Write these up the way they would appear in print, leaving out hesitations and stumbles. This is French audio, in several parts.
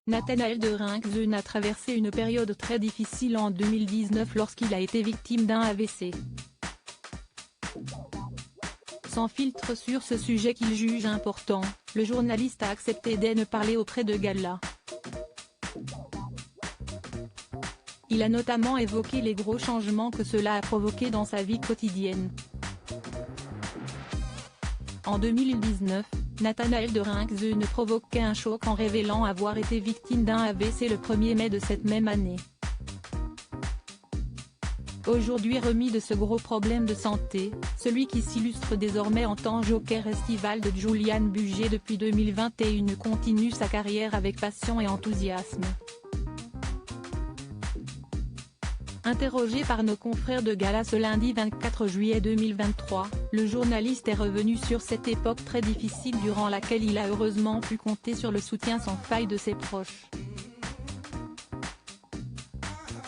Nathanaël de Rincquesen a traversé une période très difficile en 2019 lorsqu'il a été victime d'un AVC. Sans filtre sur ce sujet qu'il juge important, le journaliste a accepté d'en parler auprès de Gala. Il a notamment évoqué les gros changements que cela a provoqué dans sa vie quotidienne. En 2019, Nathanaël de Rincquesen provoquait un choc en révélant avoir été victime d'un AVC le 1er mai de cette même année. Aujourd'hui remis de ce gros problème de santé, celui qui s'illustre désormais en tant joker estival de Juliane Bugier depuis 2021 continue sa carrière avec passion et enthousiasme. Interrogé par nos confrères de Gala ce lundi 24 juillet 2023, le journaliste est revenu sur cette époque très difficile durant laquelle il a heureusement pu compter sur le soutien sans faille de ses proches.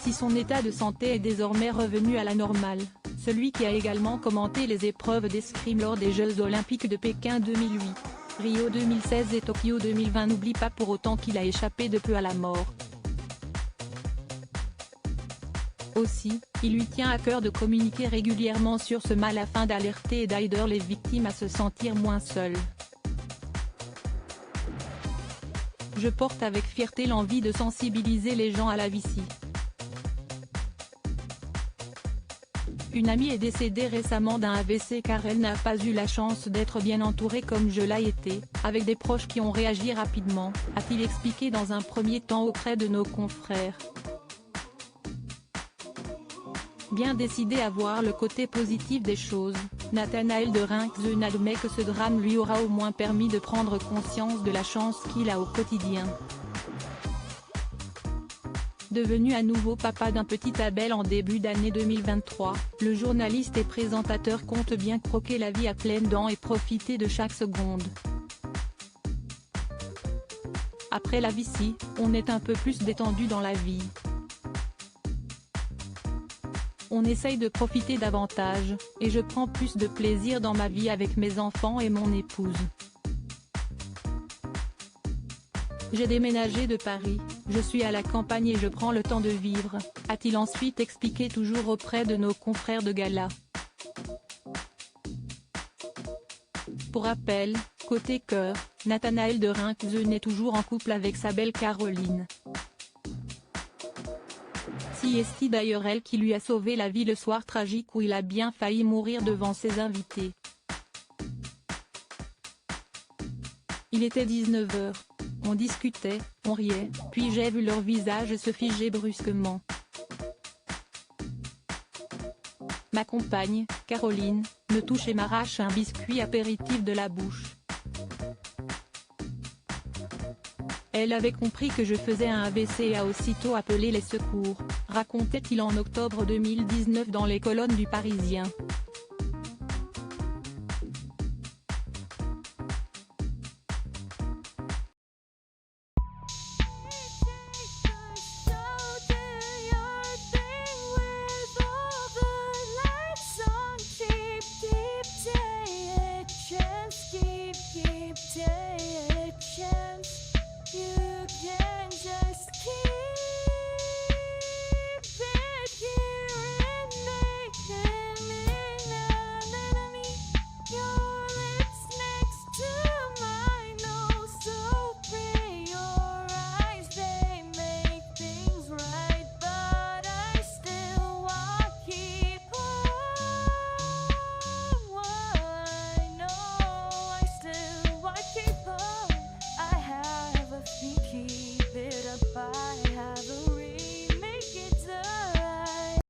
Si son état de santé est désormais revenu à la normale, celui qui a également commenté les épreuves d'escrime lors des Jeux Olympiques de Pékin 2008, Rio 2016 et Tokyo 2020 n'oublie pas pour autant qu'il a échappé de peu à la mort. Aussi, il lui tient à cœur de communiquer régulièrement sur ce mal afin d'alerter et d'aider les victimes à se sentir moins seules. Je porte avec fierté l'envie de sensibiliser les gens à la VICI. Une amie est décédée récemment d'un AVC car elle n'a pas eu la chance d'être bien entourée comme je l'ai été, avec des proches qui ont réagi rapidement, a-t-il expliqué dans un premier temps auprès de nos confrères. Bien décidé à voir le côté positif des choses, Nathanaël de Rincquesen admet que ce drame lui aura au moins permis de prendre conscience de la chance qu'il a au quotidien. Devenu à nouveau papa d'un petit Abel en début d'année 2023, le journaliste et présentateur compte bien croquer la vie à pleines dents et profiter de chaque seconde. Après la VICI, on est un peu plus détendu dans la vie. On essaye de profiter davantage, et je prends plus de plaisir dans ma vie avec mes enfants et mon épouse. J'ai déménagé de Paris, je suis à la campagne et je prends le temps de vivre, a-t-il ensuite expliqué toujours auprès de nos confrères de Gala. Pour rappel, côté cœur, Nathanaël de Rincquesen est toujours en couple avec sa belle Caroline. Si est d'ailleurs elle qui lui a sauvé la vie le soir tragique où il a bien failli mourir devant ses invités. Il était 19h. On discutait, on riait, puis j'ai vu leur visage se figer brusquement. Ma compagne, Caroline, me touche et m'arrache un biscuit apéritif de la bouche. Elle avait compris que je faisais un AVC et a aussitôt appelé les secours, racontait-il en octobre 2019 dans les colonnes du Parisien.